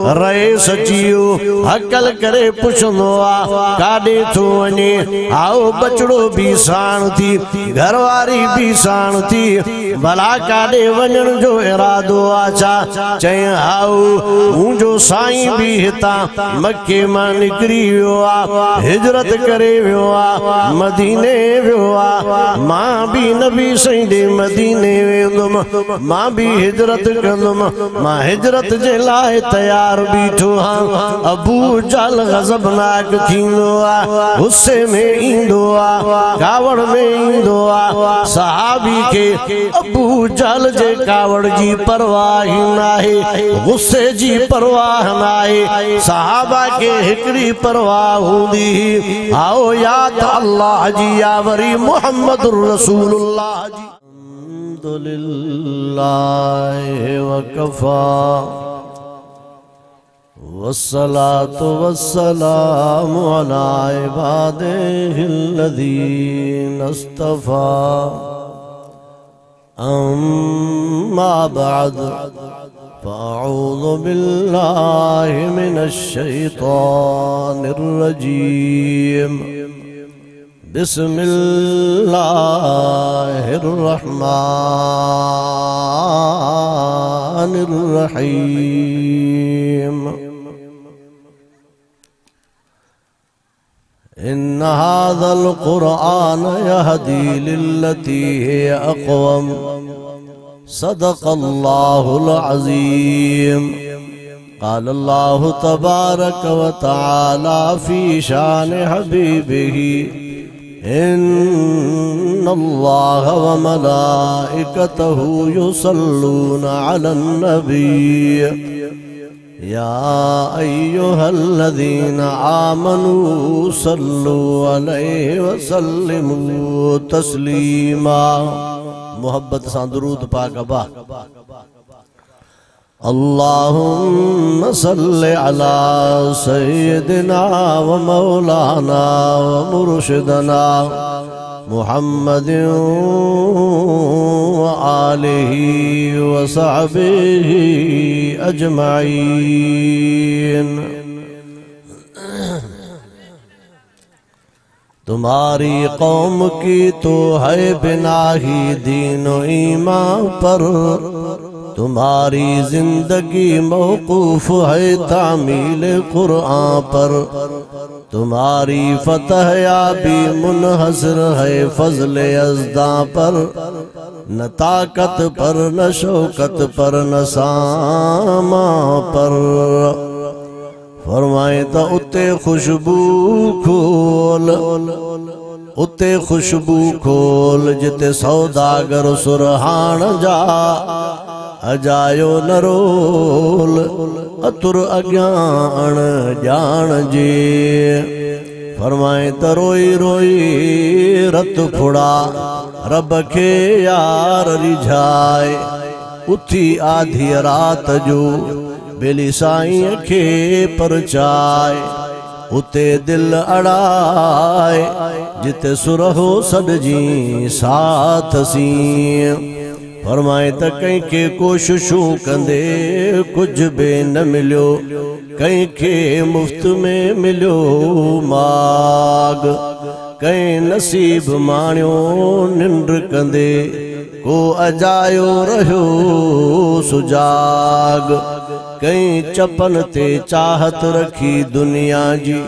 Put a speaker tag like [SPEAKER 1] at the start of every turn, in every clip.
[SPEAKER 1] रहे सचियो हकल करे पुछंदो आ काडे थो वने आओ बचड़ो भी साण थी घरवारी भी साण थी भला काडे वञण जो इरादो आ छा चई आओ मुंहिंजो साईं भी हिता मक्के मां निकरी वियो आ हिजरत करे वियो आ मदीने वियो आ मां भी नबी साईं दे मदीने वेंदुमि मां भी हिजरत कंदुमि मां हिजरत जे लाइ तयार बीठो हाँ अबू जल गज़बनाक थींदो आ गुस्से में ईंदो आ कावड़ में ईंदो आ सहाबी के अबू जल जे कावड़ जी परवाह नाहे गुस्से जी परवाह नाहे सहाबा के हिकड़ी परवाह हूंदी आओ याद अल्लाह जी या वरी मुहम्मद रसूलुल्लाह जी अल्हम्दुलिल्लाह वकफा वस्सलातु वस्सलामु अला इबादिहिल्लज़ीना इस्तफ़ा अम्मा बअद फ़अऊज़ु बिल्लाहि मिनश शैतानिर रजीम बिस्मिल्लाहिर रहमानिर रहीम इन्न हाज़ल क़ुरआन यहदी लिल्लती हिय अक़वम सदक़ल्लाहुल अज़ीम क़ाल अल्लाहु तबारक व तआला फ़ी शान हबीबिही इन्नल्लाह व मलाइकतहु युसल्लूना अलन नबी या अय्युहल्लज़ीना आमनू सल्लु अलैहि व सल्लिमू तस्लीमा मोहब्बत सां दुरूद पाक अबा अल्लाहुम्मा सल्लि अला सय्यिदिना व मौलाना व मुर्शिदना मुहम्मदिन व आलिहि व सहबिहि अजमाइन। तुम्हारी कौम की तो है बिना ही दीन ईमान पर, तुम्हारी जिंदगी मौकूफ है तामील कुरान पर, तुम्हारी फतह याबी मुनहसर है फजल अज़दा पर, न ताकत पर न शौकत पर न सामा पर। फरमाए तो उते खुशबू खोल, उते खुशबू खोल जिते सौदागर सुरहान जा अजायो न रोल अतुर अज्ञान जान जे। फरमाए त रोई रोई रत फुड़ा रब के यार रिझाए, उथी आधी रात जो बेली साईं के परचाए, उते दिल अड़ाए जिते सुरहो सदजी साथ सी। फरमाए त कहीं के कोशिशूं कंदे कुछ बे न मिलियो, कहीं के मुफ्त में मिलियो माग, कहीं नसीब माणियो निंड कंदे को अजायो रहियो सुजाग। कहीं चपन ते चाहत रखी दुनिया जी,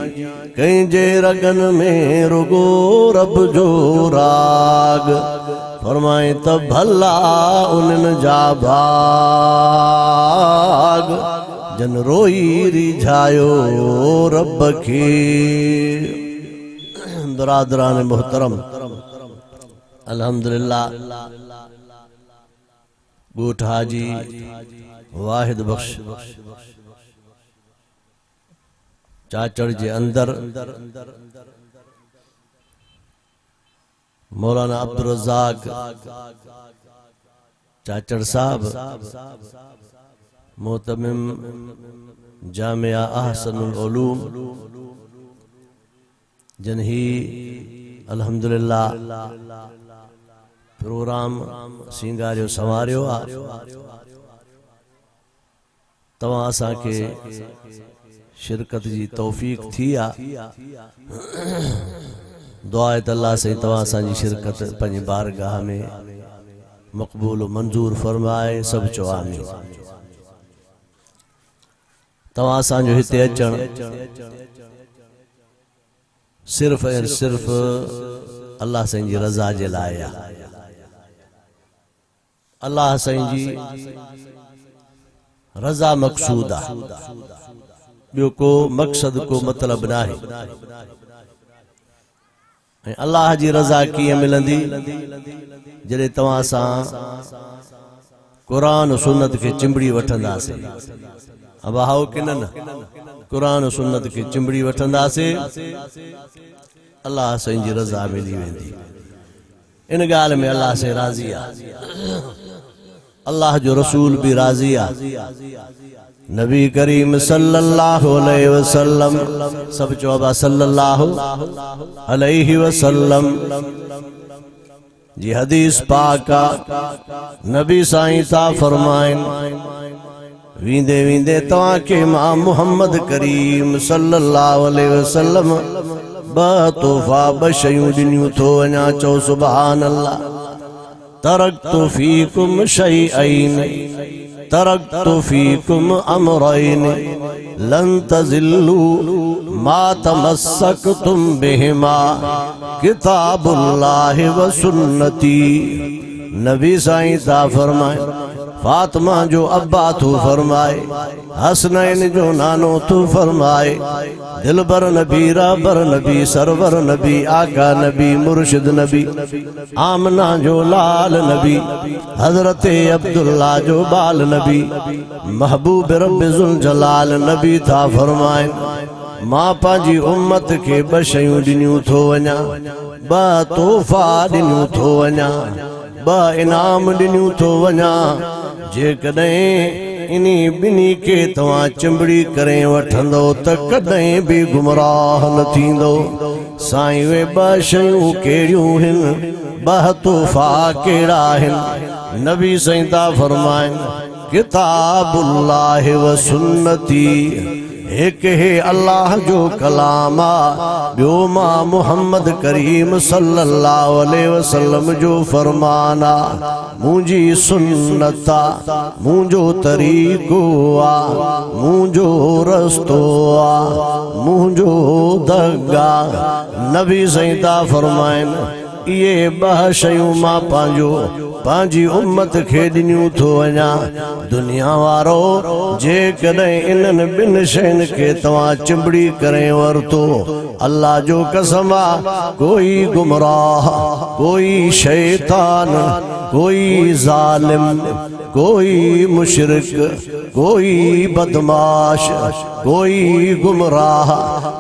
[SPEAKER 1] कहीं जे रगन में रुगो रब जो राग। फरमाए त भला उन जा भाग जन रोई रिझायो रब के। बरादरान मोहतरम, अल्हम्दुलिल्लाह गोठ हाजी वाहिद बख्श चाचड़ जे अंदर मौलाना अब्दुल रज़ाक चाचड़ साहब मोहतमिम जामिया अहसनुल उलूम जन ही अल्हम्दुलिल्लाह प्रोग्राम सिंगारियो संवारियो आ। तवां असांखे शिरकत जी तौफीक थी आहे। दुआ आहे त अल्लाह साईं तवां असांजी शिरकत पंहिंजी बारगाह में मक़बूल मंजूर फरमाए। सभु चओ आमीन। तवां असांजो हिते अचण सिर्फ़ ऐं सिर्फ़ अल्लाह साईं जी रज़ा जे लाइ आहे। अल्लाह साईं जी रज़ा मक़सूद आहे, ॿियो को मक़सद को मतलब नाहे। ऐं अल्लाह जी रज़ा कीअं मिलंदी? जॾहिं तव्हां सां क़ुरान सुन्नत खे चिंबड़ी वठंदासीं। अब हाओ कि न क़ुरान सुन्नत खे चिंबड़ी वठंदासीं, अल्लाह साईं जी रज़ा मिली वेंदी। इन ॻाल्हि में अल्लाह से राज़ी आहे। अल्लाह जो रसूल भी राज़ी आहे। नबी करीम सल्लल्लाहु अलैहि वसल्लम, सब चौबा सल्लल्लाहु अलैहि वसल्लम जी हदीस पाका नबी साईं ता फरमाइन, वींदे वींदे तव्हां के मां मुहम्मद करीम सल्लल्लाहु अलैहि वसल्लम ब तोहफा ब शयूं ॾिनियूं थो वञा। चओ सुभान अल्लाह। तरक्तु फीकुम शैअइन तरक्तु फीकुम अमरैन लन तज़िल्लू मा तमस्सकतुम बिहिमा किताबुल्लाहि व सुन्नती। नबी साईं ता फरमाए, फातिमा जो अब्बा तू फरमाए, हसनैन जो नानो तू फरमाए, दिलबर नबी रहबर नबी सरवर नबी आका नबी मुर्शिद नबी, आमना जो लाल नबी, हजरत अब्दुल्ला जो बाल नबी, महबूब रब जुल जलाल नबी था फरमाए, मां पंहिंजी उम्मत खे ब शयूं ॾिनियूं थो वञा, ब तोहफा ॾिनियूं थो वञा, ब इनाम ॾिनियूं थो वञा। जेकॾहिं इन्ही ॿिन्ही खे तव्हां चिंबड़ी करे वठंदो त कॾहिं बि गुमराह न थींदो। साईं वे ब शयूं कहिड़ियूं आहिनि, ब तोहफा कहिड़ा आहिनि? नबी साईं ता फरमाइनि, किताबुल्लाहि व सुन्नती। एक है अल्लाह जो कलाम आ, ॿियो मां मुहम्मद करीम सल्लल्लाहु अलैहि वसल्लम जो फरमाना। मुंहिंजी सुन्नत आ, मुंहिंजो तरीक़ो आ, मुंहिंजो रस्तो आ, मुंहिंजो दगा। नबी साईं ता फरमाइनि, इहे ॿ शयूं मां पंहिंजी उम्मत खे ॾिनियूं थो वञा। दुनिया वारो जेकॾहिं इन्हनि ॿिनि शयुनि खे तव्हां चिंबड़ी करे वरितो, अल्लाह जो कसम आ, कोई गुमराह, कोई शैतान, कोई जालिम, कोई मुशरिक, कोई बदमाश, कोई गुमराह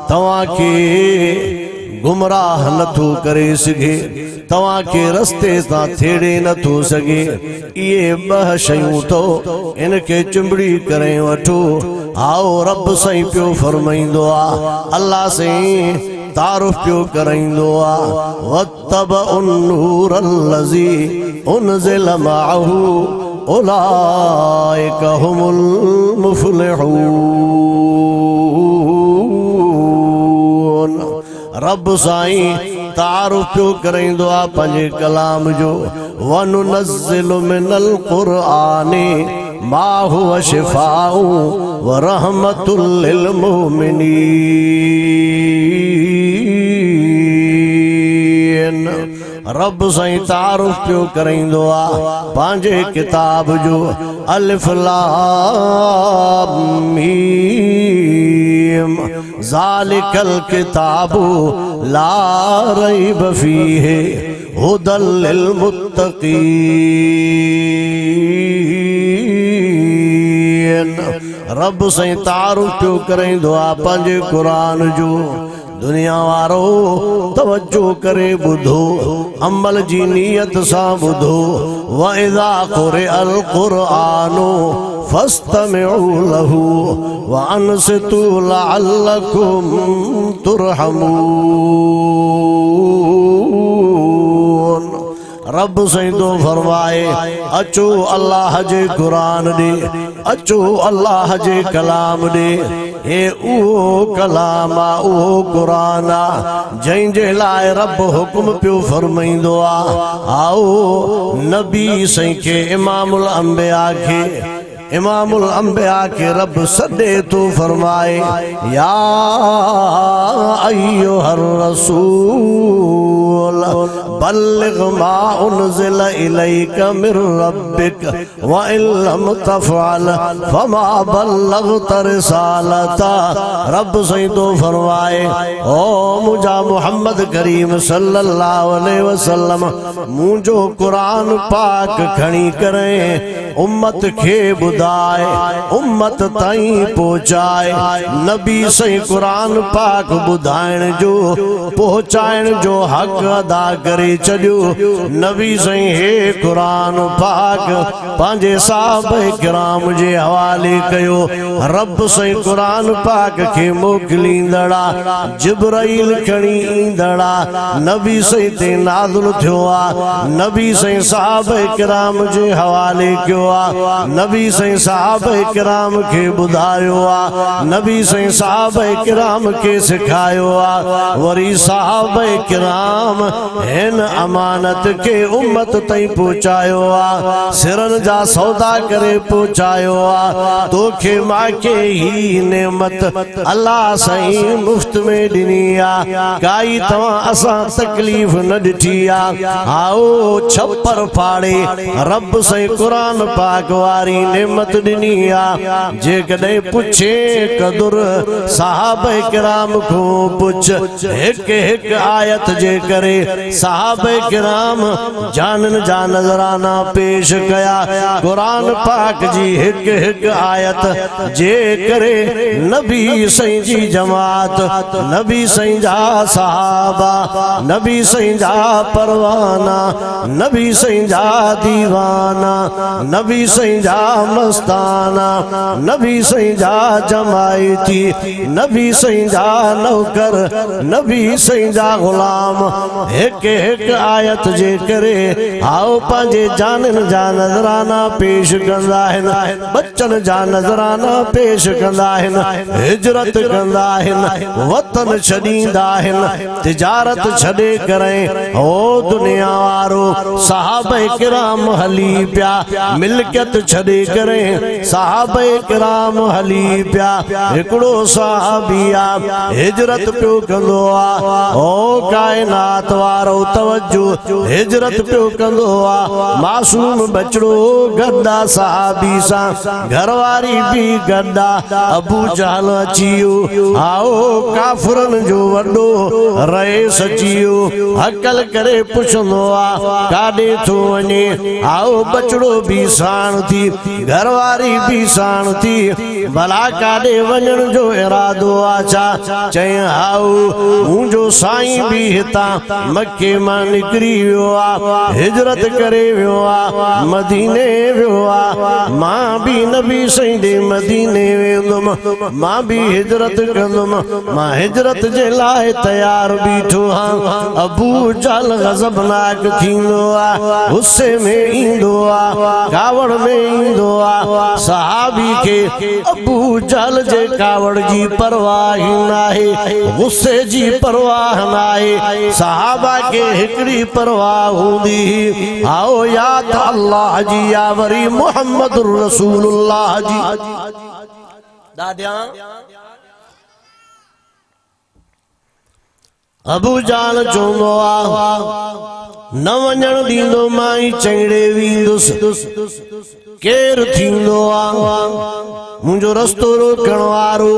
[SPEAKER 1] तव्हां खे गुमराह नथो करे सघे, तव्हां खे रस्ते सां थेड़े नथो सघे। इहे ॿ शयूं तो इनखे चिंबड़ी करे वठो। आओ रब साईं पियो फरमाईंदो आ, अल्लाह साईं तारुफ पियो कराईंदो आ, वत्तबउन नूरल्लज़ी उनज़िल मअहू उलाइका हुमुल मुफ़्लिहून। रब साईं तारुफ पियो कराईंदो आ पंहिंजे कलाम जो, वनुनज़्ज़िलु मिनल क़ुरआनि मा हुवा शिफ़ाउ व रहमतुल लिल मुमिनीन। रब साईं तारुफ पियो कराईंदो आ पंहिंजे किताब जो, अलिफ लाम मीम ज़ालिकल किताबु ला रैब फ़ीहि हुदल लिल मुत्तक़ीन। रब साईं तारुफ पियो कराईंदो आ पंहिंजे क़ुरान जो। दुनिया वारो तवज्जो करे ॿुधो, अमल जी नियत सां ॿुधो। व इज़ा क़ुरिअल क़ुरआनु फस्तमिउ लहू व अनसितू लअल्लकुम तुरहमून। रब सईदो फरमाए अचो अल्लाह जे कुरान दे अचो अल्लाह जे कलाम दे ए उहो कलाम आ उहो कुरान आ जंहिंजे लाइ रब हुक्म पियो फरमाईंदो आ आओ नबी सईं खे इमामुल अंबिया के रब सदे तो फरमाए या अय्युहर रसूल बल्लिग मा उनज़िल इलैका मिर रब्बिक व इन लम तफ़अल फमा बल्लग़त रिसालता। रब सईदो फरमाए ओ मुझा मुहम्मद करीम सल्लल्लाहु अलैहि वसल्लम मुझो कुरान पाक खणी करे उम्मत खे बुधाए उम्मत ताईं पहुंचाए। नबी सही कुरान पाक बुधाइण जो पहुंचाइण जो हक अदा करे छॾियो। नबी सही हे कुरान पाक पंहिंजे साहबे किराम जे हवाले कयो। रब सही कुरान पाक खे मोकिलींदड़ा जिब्राइल खणी ईंदड़ा नबी सही ते नाज़िल थियो आ। नबी सही साहबे किराम जे हवाले कयो आ। नबी सही साहबे किराम के बुधायो आ। नबी सही साहबे किराम के सिखायो आ। वरी साहबे किराम हिन अमानत के उम्मत ताईं पहुंचायो आ। सिरन जा सौदा करे पहुंचायो आ। तोखे माके ही नेमत अल्लाह सही मुफ्त में दिनी आ। काई तवां असां तकलीफ न ॾिठी आ। आओ छप्पर फाड़े रब सही कुरान पाक वारी नेमत दिनी आ। जे कदे पुछे कदुर साहबे किराम को पुछ एक एक आयत जे करे साहबे किराम जानन जा नजराना पेश कया। कुरान पाक जी एक एक आयत जे करे नबी सही जी जमात नबी सही जा साहबा नबी सही जा परवाना नबी सही जा दीवाना नबी सही जा मस्ताना नबी सही जा जमायती नबी सही जा नौकर नबी सही जा गुलाम एक एक आयत जे करे आओ पंहिंजे जानन जा नजराना पेश कंदा आहिनि। बच्चन जा नजराना पेश कंदा आहिनि। हिजरत कंदा आहिनि। वतन छॾींदा आहिनि। तिजारत छॾे करे ओ दुनिया वारो साहबे किराम हली पिया। मिल्कियत छॾे करे साहबे किराम हली पिया। हिकिड़ो साहबिया हिजरत पियो कंदो आ। ओ कायनात वारो तवज्जो हिजरत पियो कंदो आ। मासूम बचड़ो गद्दा साहबी सां घरवारी भी गद्दा अबू जहल अचियो। आओ काफरन जो वॾो रईस अचियो। हकल करे पुछंदो आ काॾे थो वञे। आओ बचड़ो भी साण थी घरवारी भी साण थी भला काॾे वञण जो इरादो आ छा। चई हाउ मुंहिंजो साईं भी हितां मके मां निकिरी वियो आ। हिजरत करे वियो आ। मदीने वियो आ। मां भी नबी सही दे मदीने वेंदुमि। मां भी हिजरत कंदुमि। मां हिजरत जे लाइ तयार बीठो हां। अबू जहल गज़बनाक थींदो आ। गुस्से में ईंदो आ। कावड़ में ईंदो आ। सहाबी के अबू जहल जे कावड़ जी परवाह नाहे। गुस्से जी परवाह नाहे। सहाबा के हिकड़ी परवाह हूंदी। आओ या त अल्लाह जी या वरी मुहम्मद रसूलुल्लाह जी। दादिया अबू जहल चवंदो आ न वञण ॾींदो मां ई चंगड़े वेंदुसि। केर थींदो आ मुंहिंजो रस्तो रोकण वारो।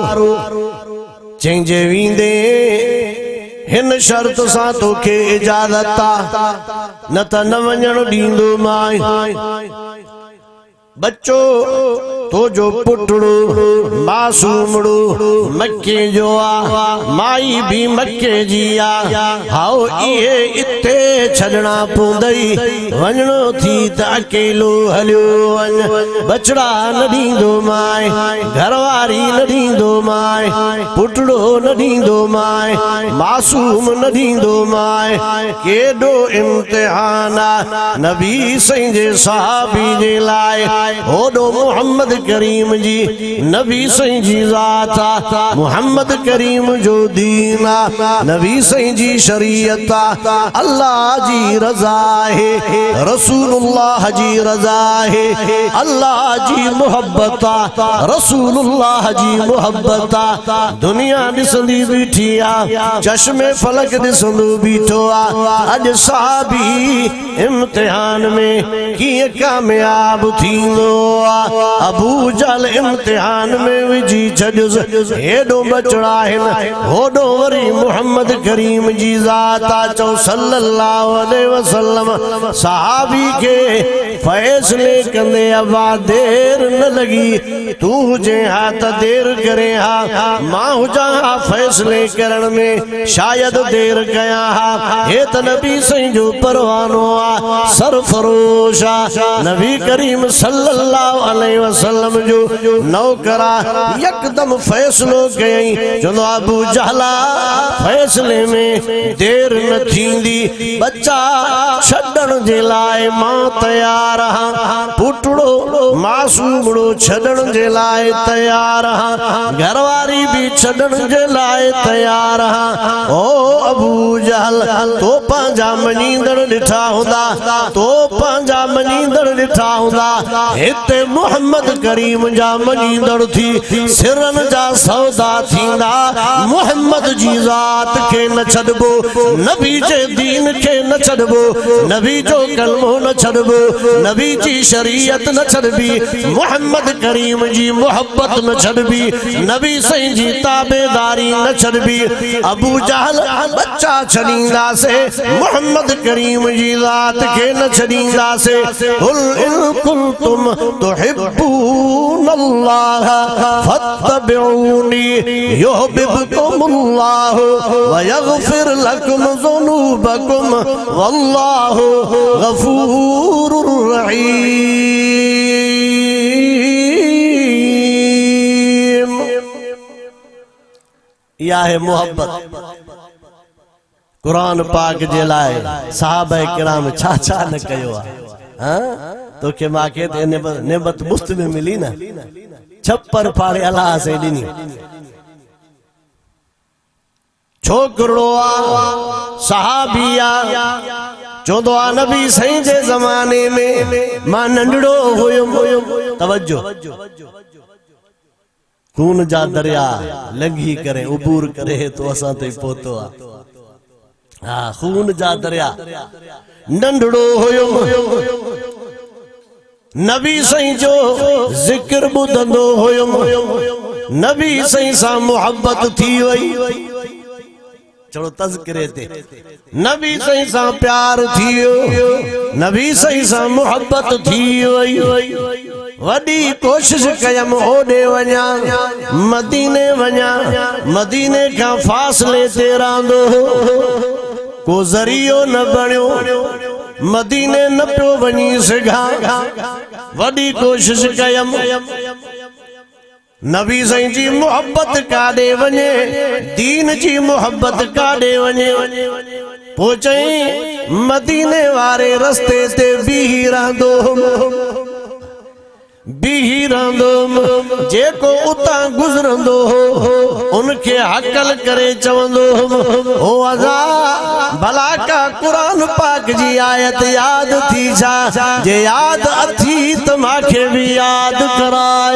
[SPEAKER 1] चंहिंजे वेंदे हिन शर्त सां तोखे इजाज़त आ न त न वञण ॾींदो मां। बच्चो तो जो पुटड़ो मासूमड़ो मक्के जो आ माई भी मक्के जी आ हाओ इहे इते छड़ना पवंदई वञणो थी त अकेलो हलियो वञ बचड़ा न ॾींदो माए घरवारी न ॾींदो माए पुटड़ो न ॾींदो माए मासूम न ॾींदो माए केॾो इम्तिहान आ नबी साईं जे सहाबी जे लाइ होॾो मुहम्मद करीम जी नबी साईं जी ज़ात आ मुहम्मद करीम जो दीन आ नबी साईं जी शरीयत आ अल्लाह जी रज़ा है रसूलुल्लाह जी रज़ा है अल्लाह जी मोहब्बत आ रसूलुल्लाह जी मोहब्बत आ दुनिया ॾिसंदी बीठी आ चश्मे फलक ॾिसंदो बीठो आ अॼु सहाबी इम्तिहान में कीअं कामयाब थींदो आ अबू जहल इम्तिहान में विझी छॾियुसि हेॾो बचड़ा आहिनि होॾो वरी मुहम्मद करीम जी ज़ात आ चओ सल्लल्लाहु अलैहि वसल्लम सहाबी के फैसले कंदे अबा देर न लगी तू हुजे हा त देर करे हा मां हुजां हा फैसले करण में शायद देर कया हा हे त नबी साईं जो परवानो आ सरफरोश आ नबी करीम सल्लल्लाहु अलैहि वसल्लम जो नौकरा यकदम फैसलो कयई चवंदो अबू जहला फैसले में देर न थींदी बच्चा छॾण जे लाइ मां तयार आहियां पुटड़ो मासूमड़ो छॾण जे लाइ तयार आहियां घरवारी भी छॾण जे लाइ तयार आहियां ओ अबू जहल तो पंहिंजा मञींदड़ ॾिठा हूंदा तो पंहिंजा मञींदड़ ॾिठा हूंदा हिते मुहम्मद करीम जा मञींदड़ थी सिरनि जा सौदा थींदा मुहम्मद जी ज़ात खे न छॾबो नबी जे दीन खे न छॾबो नबी जो कलमो न छॾबो नबी जी शरीयत न छॾबी मुहम्मद करीम जी मोहब्बत न छॾबी नबी साईं जी ताबेदारी न छॾबी अबू जहल बच्चा छॾींदासे मुहम्मद करीम जी ज़ात खे न छॾींदासे कुल इन कुंतुम तुहिब्बूनल्लाह फत्तबिऊनी युहिब्बुकुमुल्लाह व यगफिर लकुम ज़ुनूबकुम वल्लाहु गफूरुर रहीम। यह है मोहब्बत कुरान पाक जे लाइ सहाबा किराम छा छा न कयो हां तो के माके नेमत मुफ्त में मिली ना छप्पर फाड़े अल्लाह से ॾिनी छोकरो आ सहाबिया चवंदो आ नबी साईं जे ज़माने में मां नंढड़ो हुयुमि तवज्जो खून जा दरिया लंघी करे उबूर करे तो असां ते पहुतो आ हा खून जा दरिया नंढड़ो हुयुमि नबी साईं जो जिक्र ॿुधंदो हुयुमि नबी साईं सां मोहब्बत थी वई चलो तज़किरे ते नबी साईं सां प्यार थियो नबी साईं सां मोहब्बत थी वई वडी कोशिश कयमि ओॾे वञा मदीने वञा मदीने खां फासले ते रहंदो को ज़रियो न बणियो मदीने न पियो वञी सघां वडी कोशिश कयमि नबी साईं जी मोहब्बत काॾे वञे दीन जी मोहब्बत काॾे वञे पोइ चई मदीने वारे रस्ते ते बीही रहंदो जेको उतां गुज़रंदो उनखे हकल करे चवंदो ओ अज़ा भला का कुरान पाक जी आयत याद थी छा जे याद अथी त मांखे भी याद कराए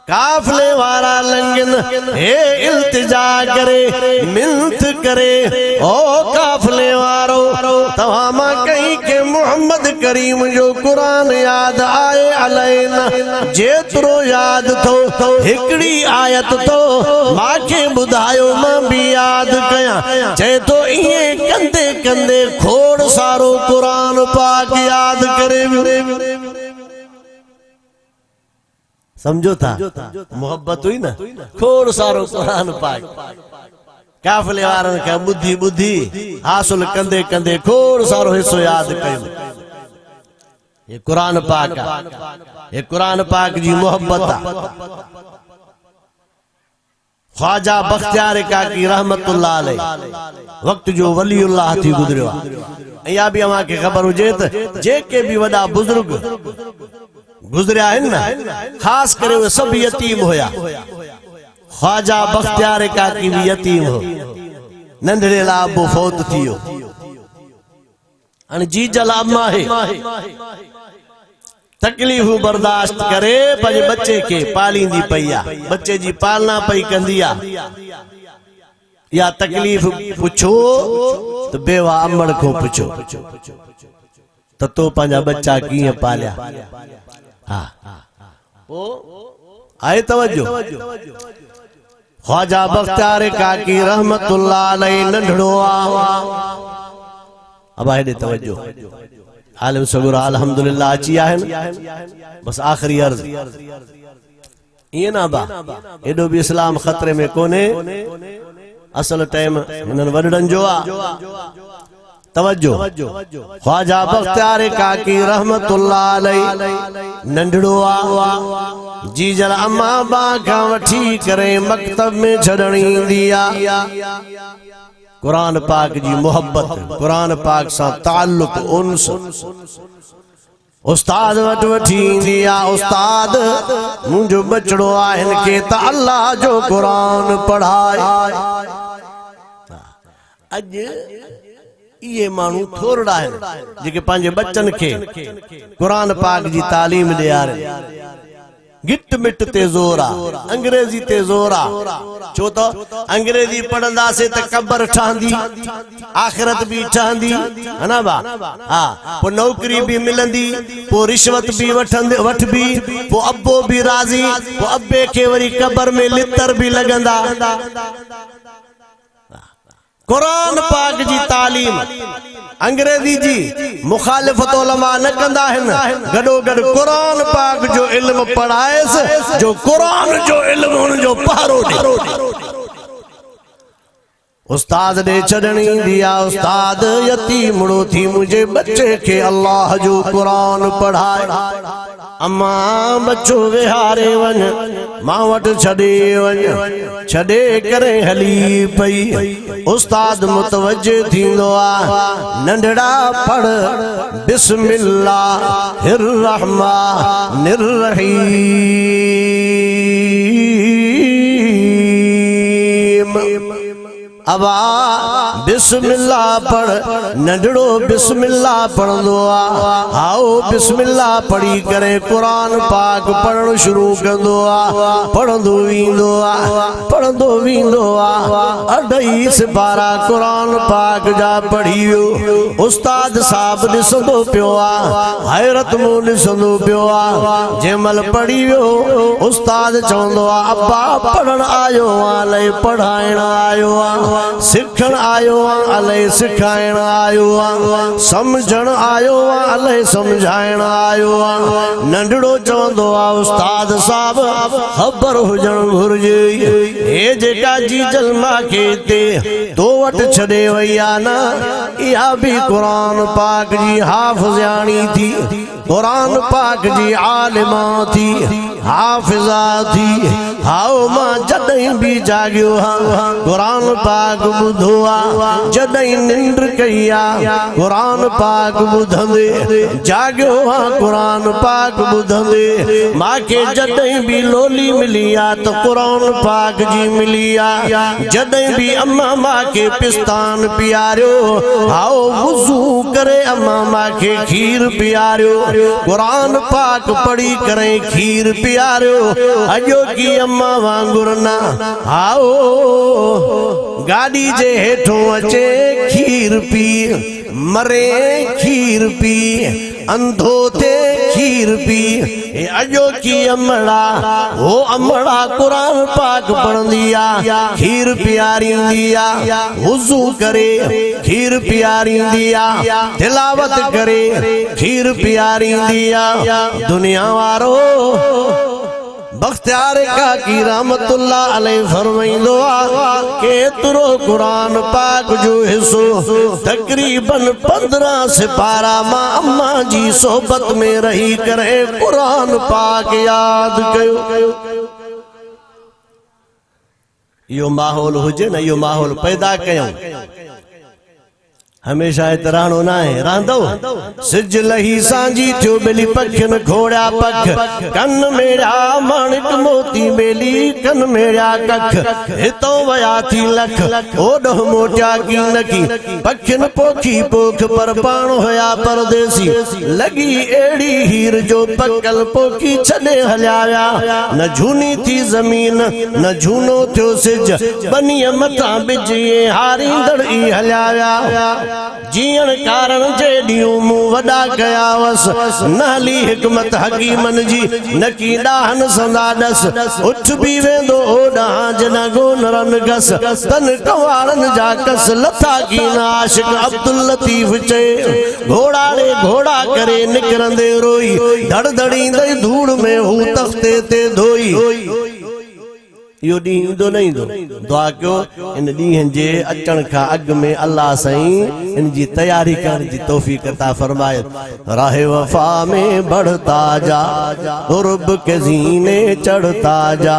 [SPEAKER 1] काफले वारा लंघन हे इल्तिजा करे मिन्नत करे ओ काफले वारो तव्हां मां कहीं के मोहम्मद करीम जो कुरान याद आए अलैना जेतिरो याद थो हिकड़ी आयत तो मांखे ॿुधायो मां भी याद कयां चए तो इएं कंदे कंदे खोड़ सारो कुरान पाक याद करे समझो था मोहब्बत हुई ना खोड़ सारो कुरान पाक काफिले वारन के बुद्धि बुद्धि हासिल कंदे कंदे खोड़ सारो हिस्सो याद कयो ये कुरान पाक ये कुरान पाक जी मोहब्बत ख्वाजा बख्तियार काकी रहमतुल्लाह अलैह वक्त जो वलीउल्लाह थी गुजरियो या भी अमा के खबर हुजे त जेके भी वडा बुजुर्ग गुजरिया है ना खास करे वे सब यतीम होया ख्वाजा बख्तियार काकी भी यतीम हो नंढड़े लाबो फौत थियो अन जी जल अम्मा है तकलीफ बर्दाश्त करे पंहिंजे बच्चे के पालींदी पई आहे बच्चे जी पालना पई कंदी आहे या तकलीफ पुछो तो बेवा अमड़ को पुछो तो पंहिंजा बच्चा कीअं पालिया हाँ ओ आए तवज्जो ख्वाजा बख्तियार काकी रहमतुल्लाह अलैह नंढड़ो अब हेॾे तवज्जो आलिम सगुरा अल्हम्दुलिल्लाह अची आहिनि बस आखिरी अर्ज ये ना बा एडो भी इस्लाम खतरे में कोने असल टाइम हिनन वडड़न जो आ तवज्जो ख्वाजा बख्तियार काकी रहमतुल्लाह अलैह नंढड़ो आ जी जल अम्मा बा का वठी करे मकतब में छड़णी दिया कुरान पाक जी मोहब्बत कुरान पाक सा ताल्लुक उन्स उस्ताद वट वठी दिया उस्ताद मुंजो बचड़ो आहिन के त अल्लाह जो कुरान पढ़ाए अज ये मानू थोड़ा आहिन जेके पंहिंजे बच्चन के कुरान पाक जी तालीम ॾियारे गिट मिट ते जोरा अंग्रेजी ते जोरा छो तो अंग्रेजी पढ़ंदा से त कब्र ठहंदी आखिरत भी ठहंदी है ना बा हां पो नौकरी भी मिलंदी पो रिश्वत भी वठ भी पो अब्बो भी राजी पो अब्बे के वरी कब्र में लितर भी लगंदा कुरान पाक जी तालीम अंग्रेजी जी मुखालिफत उलमा न कंदा हन गडो गड कुरान पाक जो इल्म पढ़ाएस जो कुरान जो इल्म उन जो पहारो दे उस्ताद ने छड़नी दिया उस्ताद यतीमड़ो थी मुझे बच्चे के अल्लाह जो कुरान पढ़ाए अम्मा बच्चो विहारे वन मां वट छड़े वन छड़े करे हली पई उस्ताद मुतवज्जे थींदो आ नंढड़ा पढ़ बिस्मिल्लाहिर रहमानिर रहीम अबा बिस्मिल्लाह पढ़ नंढड़ो बिस्मिल्लाह पढ़ंदो आ आओ बिस्मिल्लाह पढ़ी करे कुरान पाक पढ़ण शुरू कंदो आ पढ़ंदो वींदो आ अढाई सिपारा कुरान पाक जा पढ़ी वियो उस्ताद साहब ॾिसंदो पियो आ हैरत मूं ॾिसंदो पियो आ जंहिंमहिल पढ़ी वियो उस्ताद चवंदो आ अब्बा पढ़ण आयो आ अलाए पढ़ाइण आयो आ सिखण आयो आ अलाए सिखाइण आयो आ समझण आयो आ अलाए समझाइण आयो आ नंढड़ो चवंदो आ उस्ताद साहब ख़बर हुजण घुर्जे हे जेका जी जलमा के ते तो वट छड़े वई आ न इहा भी कुरान पाक जी हाफ़िज़ानी थी कुरान पाक जी आलिमा थी हाफ़िज़ा थी हाओ मां जॾहिं भी जागियो हां कुरान पाक ॿुधो आ जॾहिं निंड कई आ कुरान पाक ॿुधंदे जागियो हां कुरान पाक ॿुधंदे मांखे जॾहिं भी लोली मिली आ त कुरान पाक जी मिली आ जॾहिं भी अम्मा मांखे पिस्तान पियारियो हाओ वुज़ू करे अम्मा मांखे खीर पियारियो कुरान पाक पढ़ी करे खीर पियारियो अॼो की अम्मा वांगुर ना आओ गाड़ी जे हेठों अचे खीर पी मरे खीर पी अंधो थे खीर पी अॼो की अमड़ा वो अमड़ा कुरान पाक पढ़ंदी आ खीर पियारींदी आ वुज़ू करे खीर पियारींदी आ तिलावत करे खीर पियारींदी आ दुनिया वारो बख्तियार काकी रहमतुल्लाह अलैहि फरमाइंदो आ केतिरो कुरान पाक जो हिस्सो तकरीबन 15 सिपारा मां अम्मा जी सोबत में रही करे कुरान पाक याद कयो। यो माहौल हुजे न, यो माहौल पैदा कयूं। हमेशा इतराणो ना है रांदो सिज लही सांजी थियो बेली पखन घोड़ा पख कन मेरा माणिक मोती बेली कन मेरा कख हितो वया थी लख ओडो मोटा की नकी पखन पोखी पोख पर पाण होया परदेसी लगी एड़ी हीर जो पकल पोखी छने हलाया न झूनी थी जमीन न झूनो थियो सिज बनिय मथा बिजिए हारी दड़ी हलाया जीअण कारण जेडियूं मुंह वॾा कयावस नाली हिकमत हकीमन जी नकी डाहन संदाडस उठ भी वेंदो ओडा जना गोनरन गस तन कवारन जा कस लथा की आशिक अब्दुल लतीफ चे घोड़ाड़े घोड़ा करे निकरंदे रोई धड़ धड़ी दई धूड़ में हू तख्ते ते धोई। यो डी इंदो नहीं दो दुआ क्यों इन डी जे अचण का अग में अल्लाह सही इन जी तैयारी करने की तौफीक अता फरमाए। राह वफा में बढ़ता जा गुरब के जीने चढ़ता जा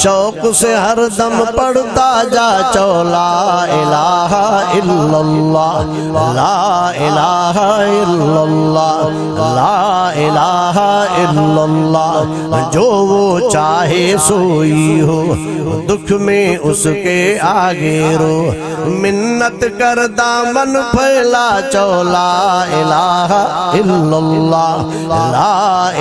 [SPEAKER 1] शौक से हर दम पढ़ता जा चौला इलाहा इल्लल्लाह ला इलाहा इल्लल्लाह ला इलाहा इल्लल्लाह जो वो चाहे सोई हो दुख में उसके आगे रो मिन्नत कर दामन फैला चौला इलाहा इल्लल्लाह ला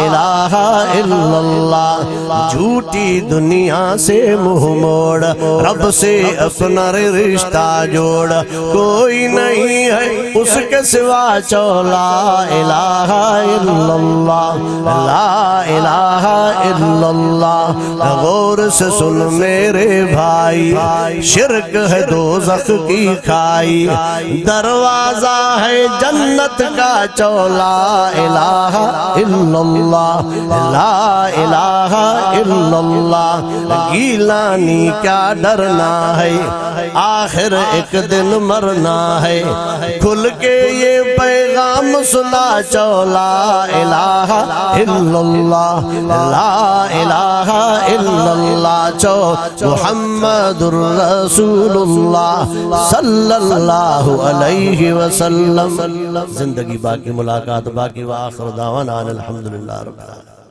[SPEAKER 1] इलाहा इल्लल्लाह झूठी दुनिया से मुंह मोड़ रब से अपना रिश्ता जोड़ कोई नहीं है उसके सिवा चौला इलाहा इल्लल्लाह ला इलाहा इल्लल्लाह। गौर से सुन मेरे भाई शिरक है दोज़ख की खाई दरवाजा है जन्नत का चौला इलाहा इल्लल्लाह ला इलाहा इल्लल्लाह। गीलानी क्या डरना है आखिर एक दिन मरना है खुल के ये पैगाम सुना चौला इलाहा इल्लल्लाह ला इलाहा इल्लल्लाह चौ मुहम्मदुर रसूलुल्लाह सल्लल्लाहु अलैहि वसल्लम। जिंदगी बाकी मुलाकात बाकी व आखिर दावाना अनिल हम्दुलिल्लाह रब्बिल आलमीन।